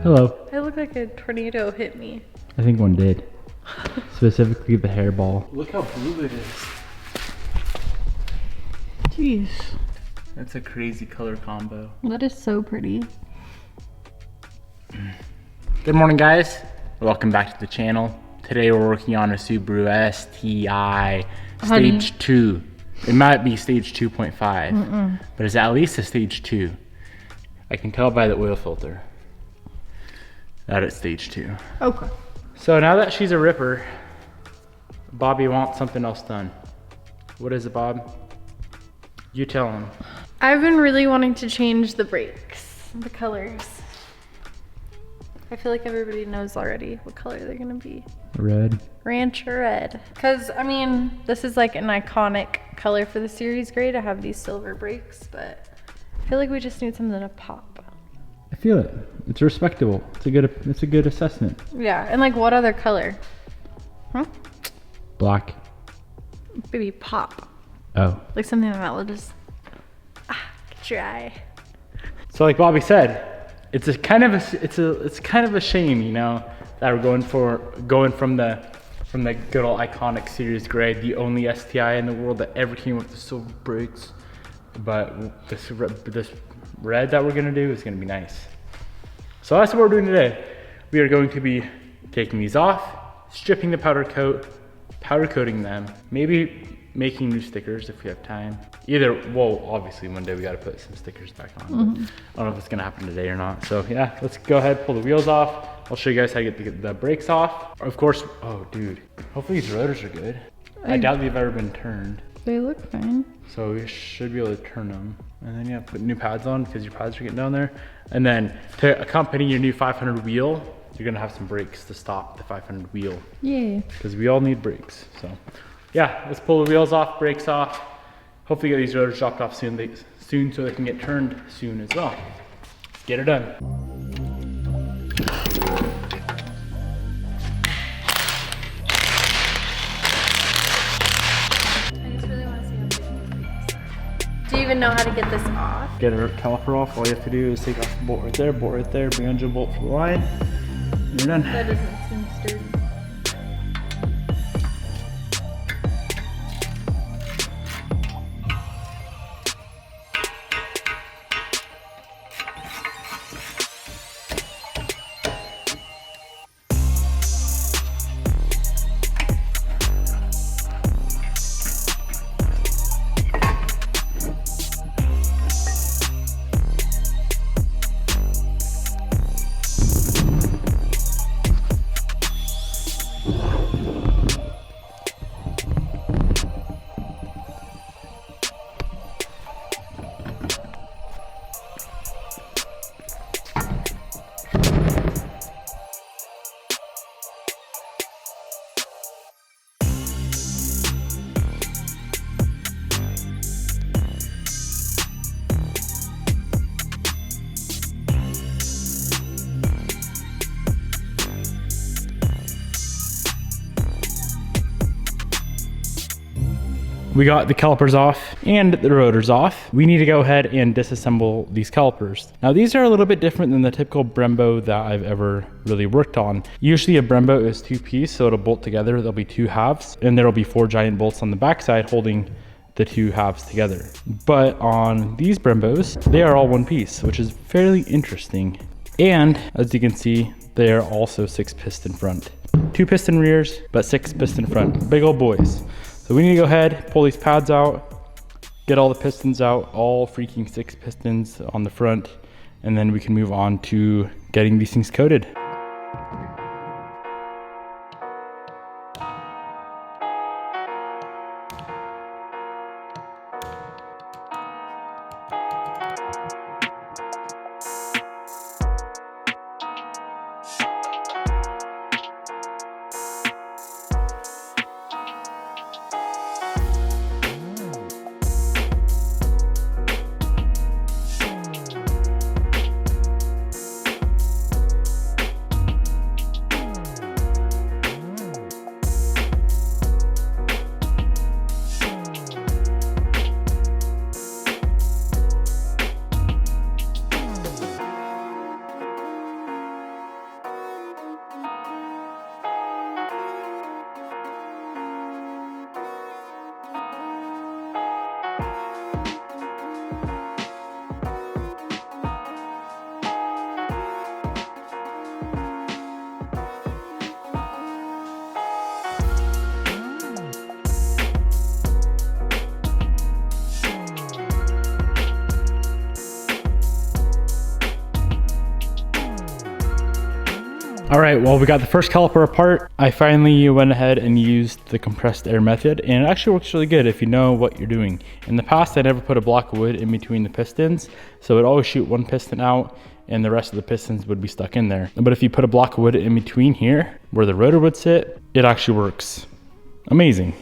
Hello. I look like a tornado hit me. I think one did. Specifically the hairball. Look how blue it is. Jeez. That's a crazy color combo. That is so pretty. Good morning, guys. Welcome back to the channel. Today we're working on a Subaru STI Stage 2. It might be Stage 2.5, but it's at least a Stage 2. I can tell by the oil filter that it's Stage 2. Okay. So now that she's a ripper, Bobby wants something else done. What is it, Bob? You tell him. I've been really wanting to change the brakes, the colors. I feel like everybody knows already what color they're gonna be. Red. Rancher red. Cause I mean, this is like an iconic color for the series grade. I have these silver brakes, but I feel like we just need something to pop. I feel it. It's respectable. It's a good assessment. Yeah, and like what other color? Huh? Black. Maybe pop. Oh. Like something that will just dry. So like Bobby said, it's kind of a shame, you know, that we're going from the good old iconic series gray, the only STI in the world that ever came with the silver brakes. But this red that we're gonna do is gonna be nice. So that's what we're doing today. We are going to be taking these off, stripping the powder coating them, maybe making new stickers if we have time. Well, obviously one day we gotta put some stickers back on. But I don't know if it's gonna happen today or not. So yeah, let's go ahead, pull the wheels off. I'll show you guys how to get the brakes off. Of course, oh dude, hopefully these rotors are good. I doubt they've ever been turned. They look fine. So we should be able to turn them. And then yeah, put new pads on because your pads are getting down there. And then to accompany your new 500 wheel, you're gonna have some brakes to stop the 500 wheel. Yay. Because we all need brakes. So yeah, let's pull the wheels off, brakes off. Hopefully get these rotors dropped off soon so they can get turned soon as well. Let's get it done. Do you even know how to get this off? Get our caliper off. All you have to do is take off the bolt right there, bring on your bolt for the line, and you're done. That doesn't seem sturdy. We got the calipers off and the rotors off. We need to go ahead and disassemble these calipers. Now these are a little bit different than the typical Brembo that I've ever really worked on. Usually a Brembo is two-piece, so it'll bolt together. There'll be two halves and there'll be 4 giant bolts on the backside holding the two halves together. But on these Brembos, they are all one piece, which is fairly interesting. And as you can see, they are also 6 piston front. 2 piston rears, but 6 piston front. Big old boys. So we need to go ahead, pull these pads out, get all the pistons out, all freaking 6 pistons on the front, and then we can move on to getting these things coated. All right, well, we got the first caliper apart. I finally went ahead and used the compressed air method, and it actually works really good if you know what you're doing. In the past, I never put a block of wood in between the pistons, so it would always shoot one piston out and the rest of the pistons would be stuck in there. But if you put a block of wood in between here, where the rotor would sit, it actually works amazing.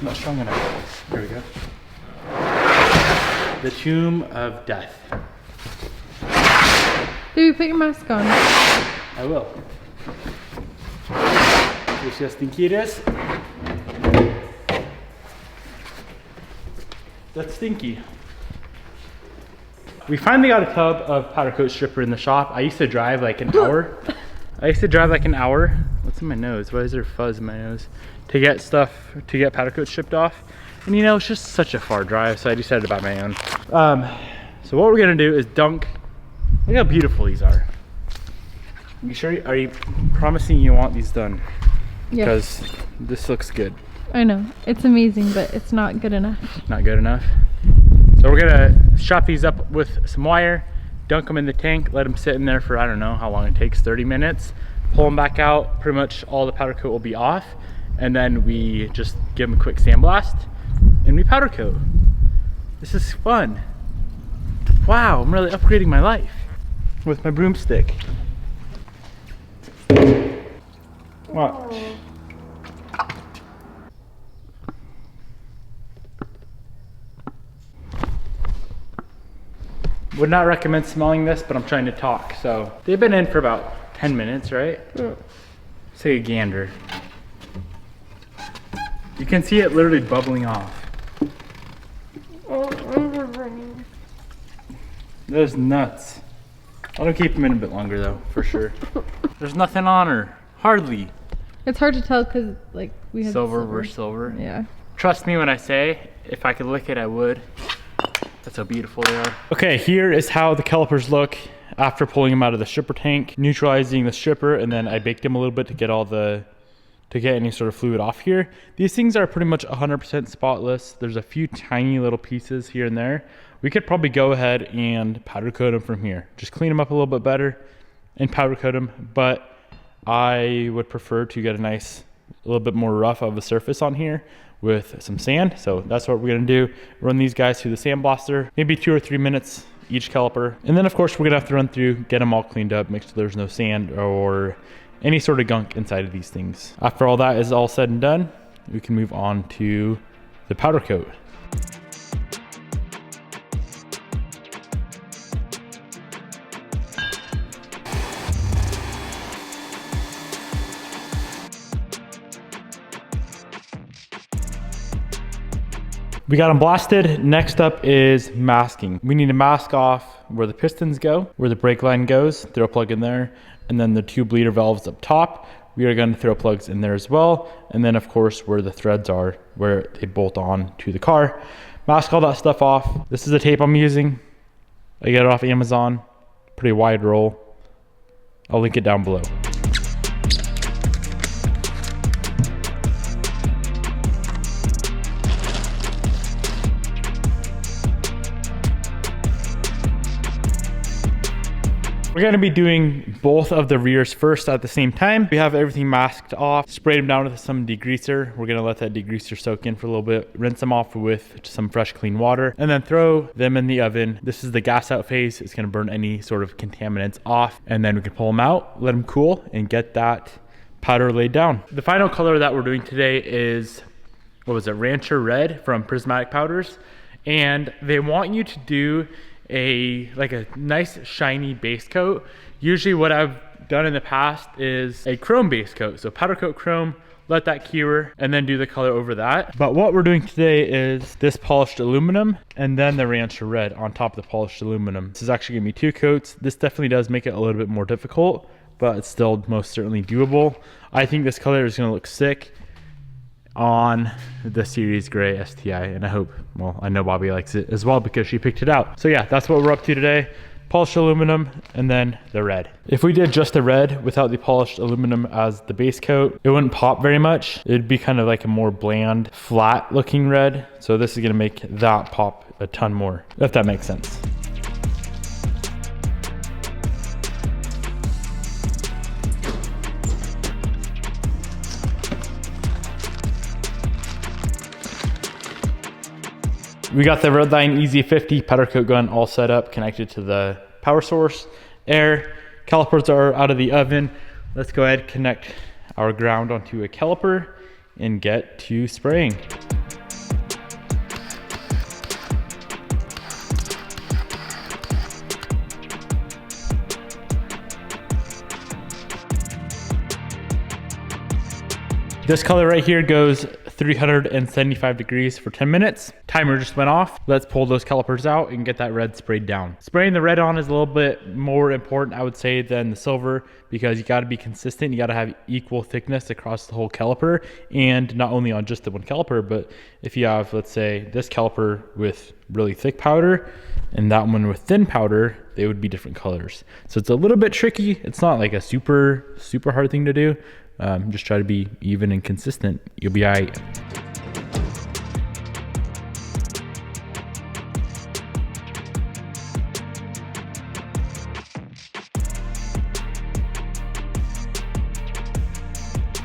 Not strong enough. There we go. The Tomb of Death. Dude, put your mask on. I will. You see how stinky it is? That's stinky. We finally got a tub of powder coat stripper in the shop. I used to drive like an hour. What's in my nose? Why is there fuzz in my nose? To get powder coat stripped off. And you know, it's just such a far drive, so I decided to buy my own. So what we're gonna do is dunk. Look how beautiful these are. Are you promising you want these done? Yeah. Because this looks good. I know, it's amazing, but it's not good enough. Not good enough. So we're gonna strap these up with some wire, dunk them in the tank, let them sit in there for, I don't know how long it takes, 30 minutes. Pull them back out, pretty much all the powder coat will be off. And then we just give them a quick sandblast and we powder coat. This is fun. Wow, I'm really upgrading my life with my broomstick. Watch. Would not recommend smelling this, but I'm trying to talk. So they've been in for about 10 minutes, right? Yeah. Let's take a gander. You can see it literally bubbling off. Those nuts. I'll keep them in a bit longer though, for sure. There's nothing on her, hardly. It's hard to tell because like we have silver versus silver. Yeah. Trust me when I say, if I could lick it, I would. That's how beautiful they are. Okay, here is how the calipers look after pulling them out of the stripper tank, neutralizing the stripper, and then I baked them a little bit to get any sort of fluid off here. These things are pretty much 100% spotless. There's a few tiny little pieces here and there. We could probably go ahead and powder coat them from here. Just clean them up a little bit better and powder coat them, but I would prefer to get a little bit more rough of a surface on here with some sand. So that's what we're gonna do. Run these guys through the sandblaster, maybe 2 or 3 minutes each caliper. And then of course we're gonna have to run through, get them all cleaned up, make sure there's no sand or any sort of gunk inside of these things. After all that is all said and done, we can move on to the powder coat. We got them blasted. Next up is masking. We need to mask off where the pistons go, where the brake line goes, throw a plug in there, and then the 2 bleeder valves up top. We are going to throw plugs in there as well. And then of course where the threads are, where they bolt on to the car. Mask all that stuff off. This is the tape I'm using. I get it off Amazon. Pretty wide roll. I'll link it down below. We're gonna be doing both of the rears first at the same time. We have everything masked off, sprayed them down with some degreaser. We're gonna let that degreaser soak in for a little bit, rinse them off with some fresh clean water, and then throw them in the oven. This is the gas out phase. It's gonna burn any sort of contaminants off, and then we can pull them out, let them cool, and get that powder laid down. The final color that we're doing today is, what was it, Rancher Red from Prismatic Powders. And they want you to do a nice shiny base coat. Usually what I've done in the past is a chrome base coat. So powder coat chrome, let that cure, and then do the color over that. But what we're doing today is this polished aluminum and then the Rancher red on top of the polished aluminum. This is actually gonna be 2 coats. This definitely does make it a little bit more difficult, but it's still most certainly doable. I think this color is gonna look sick on the Series Gray STI, and I hope, well, I know Bobby likes it as well because she picked it out. So yeah, that's what we're up to today. Polished aluminum and then the red. If we did just the red without the polished aluminum as the base coat, it wouldn't pop very much. It'd be kind of like a more bland, flat looking red. So this is gonna make that pop a ton more, if that makes sense. We got the Redline Easy 50 powder coat gun all set up, connected to the power source, air. Calipers are out of the oven. Let's go ahead, connect our ground onto a caliper and get to spraying. This color right here goes 375 degrees for 10 minutes. Timer just went off. Let's pull those calipers out and get that red sprayed down. Spraying the red on is a little bit more important, I would say, than the silver, because you gotta be consistent. You gotta have equal thickness across the whole caliper, and not only on just the one caliper, but if you have, let's say, this caliper with really thick powder and that one with thin powder, they would be different colors. So it's a little bit tricky. It's not like a super hard thing to do. Just try to be even and consistent. You'll be all right.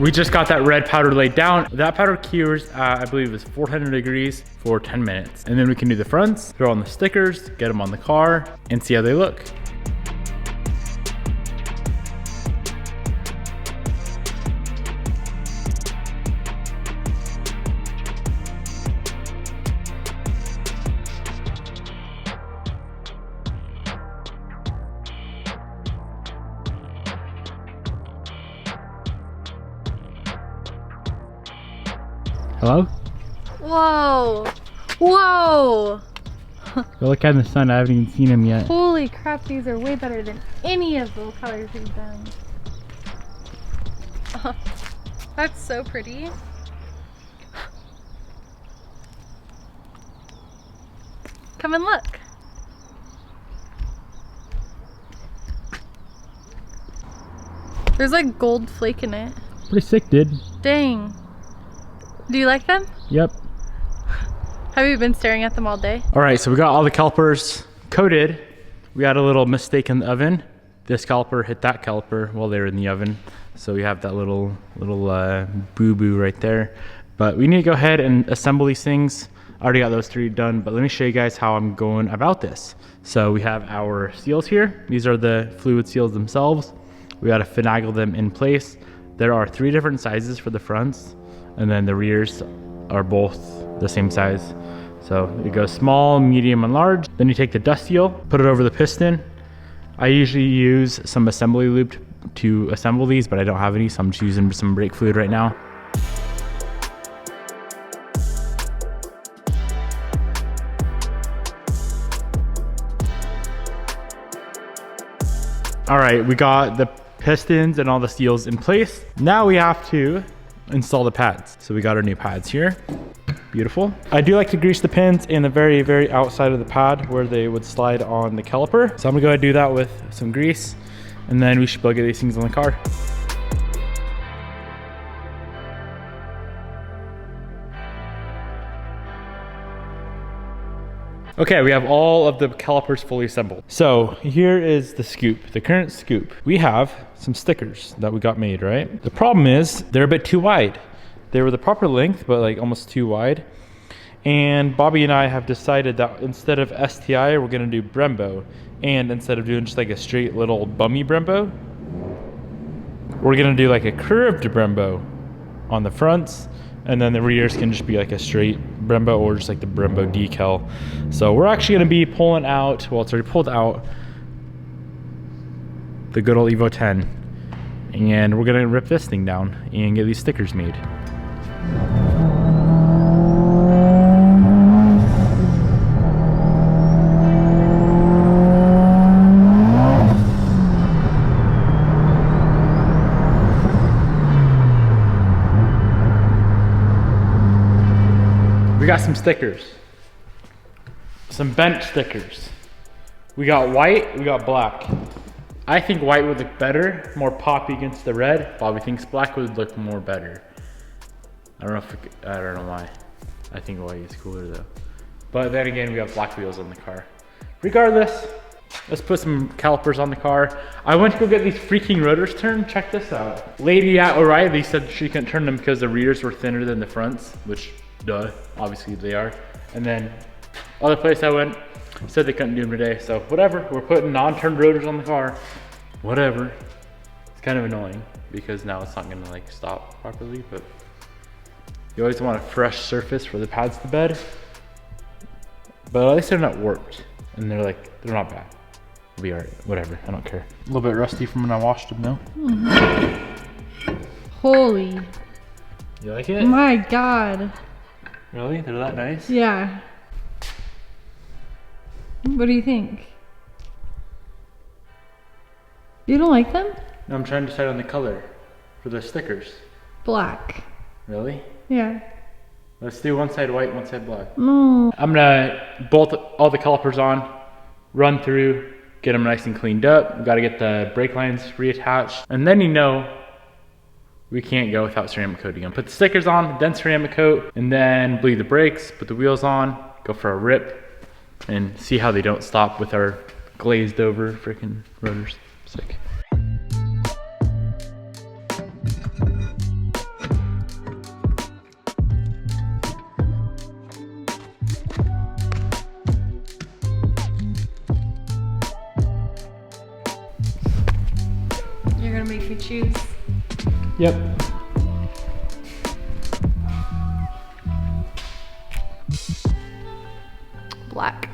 We just got that red powder laid down. That powder cures, I believe it was 400 degrees for 10 minutes. And then we can do the fronts, throw on the stickers, get them on the car, and see how they look. Hello? Whoa. Whoa. Go look out in the sun. I haven't even seen him yet. Holy crap, these are way better than any of the colors we've done. Oh, that's so pretty. Come and look. There's like gold flake in it. Pretty sick, dude. Dang. Do you like them? Yep. Have you been staring at them all day? All right, so we got all the calipers coated. We had a little mistake in the oven. This caliper hit that caliper while they were in the oven. So we have that little boo-boo right there. But we need to go ahead and assemble these things. I already got those 3 done, but let me show you guys how I'm going about this. So we have our seals here. These are the fluid seals themselves. We got to finagle them in place. There are 3 different sizes for the fronts, and then the rears are both the same size. So it goes small, medium, and large. Then you take the dust seal, put it over the piston. I usually use some assembly lube to assemble these, but I don't have any, so I'm just using some brake fluid right now. All right, we got the pistons and all the seals in place. Now we have to install the pads. So we got our new pads here. Beautiful. I do like to grease the pins in the very outside of the pad where they would slide on the caliper. So I'm gonna go ahead and do that with some grease, and then we should be able to get these things on the car. Okay, we have all of the calipers fully assembled. So here is the scoop, the current scoop. We have some stickers that we got made, right? The problem is they're a bit too wide. They were the proper length, but like almost too wide. And Bobby and I have decided that instead of STI, we're gonna do Brembo. And instead of doing just like a straight little bummy Brembo, we're gonna do like a curved Brembo on the fronts, and then the rears can just be like a straight Brembo or just like the Brembo decal. So we're actually gonna be pulling out, well, it's already pulled out, the good old Evo 10 and we're gonna rip this thing down and get these stickers made. We got some stickers, some bench stickers. We got white, we got black. I think white would look better, more poppy against the red. Bobby thinks black would look more better. I don't know why. I think white is cooler though. But then again, we have black wheels on the car. Regardless, let's put some calipers on the car. I went to go get these freaking rotors turned. Check this out. Lady at O'Reilly said she couldn't turn them because the rears were thinner than the fronts, which duh, obviously they are. And then other place I went said they couldn't do them today. So whatever, we're putting non-turned rotors on the car. Whatever. It's kind of annoying because now it's not gonna like stop properly, but you always want a fresh surface for the pads to bed. But at least they're not warped and they're not bad. It'll be alright, whatever, I don't care. A little bit rusty from when I washed them though. Holy. You like it? My God. Really? They're that nice? Yeah. What do you think? You don't like them? No, I'm trying to decide on the color for the stickers. Black. Really? Yeah. Let's do one side white, one side black. No. I'm gonna bolt all the calipers on, run through, get them nice and cleaned up. We gotta get the brake lines reattached. And then you know we can't go without ceramic coating them. Put the stickers on, then ceramic coat, and then bleed the brakes, put the wheels on, go for a rip, and see how they don't stop with our glazed over freaking rotors. Sick. You're gonna make me choose. Yep. Black.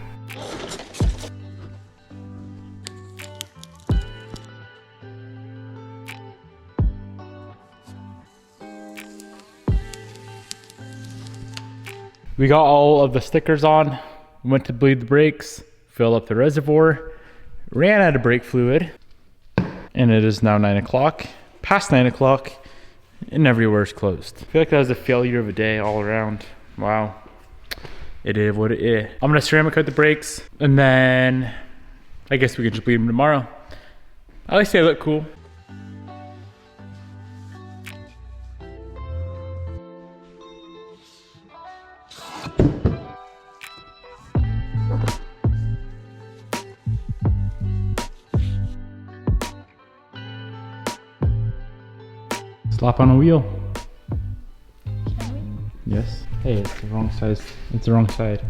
We got all of the stickers on, went to bleed the brakes, filled up the reservoir, ran out of brake fluid, and it is now 9 o'clock, past 9 o'clock, and everywhere's closed. I feel like that was a failure of a day all around. Wow. It is what it is. I'm gonna ceramic coat the brakes, and then I guess we can just bleed them tomorrow. At least they look cool. Slap on a wheel. Can Yes. Hey, it's the wrong size. It's the wrong side.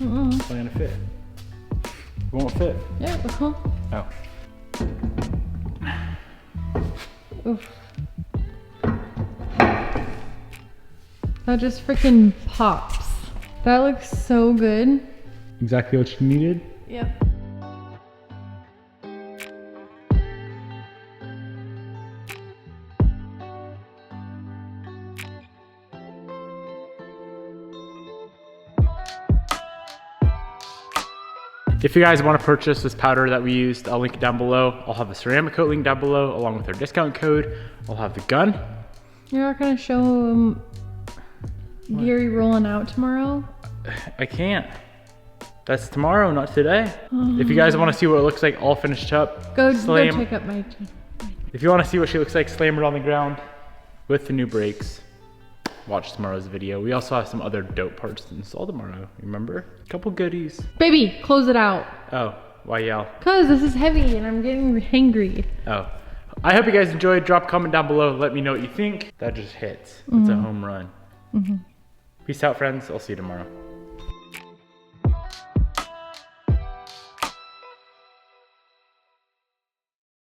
we? It's not gonna fit. It won't fit. Yeah, uh-huh. Oh. Oof. That just freaking pops. That looks so good. Exactly what you needed. Yep. If you guys want to purchase this powder that we used, I'll link it down below. I'll have the ceramic coat link down below along with our discount code. I'll have the gun. You're not gonna show Gary rolling out tomorrow? I can't. That's tomorrow, not today. If you guys want to see what it looks like all finished up, Go slam. check up my... If you want to see what she looks like, slam her on the ground with the new brakes. Watch tomorrow's video. We also have some other dope parts to install tomorrow, remember? A couple goodies. Baby, close it out. Oh, why yell? Cause this is heavy and I'm getting hangry. Oh. I hope you guys enjoyed. Drop a comment down below. Let me know what you think. That just hits. It's a home run. Peace out, friends. I'll see you tomorrow.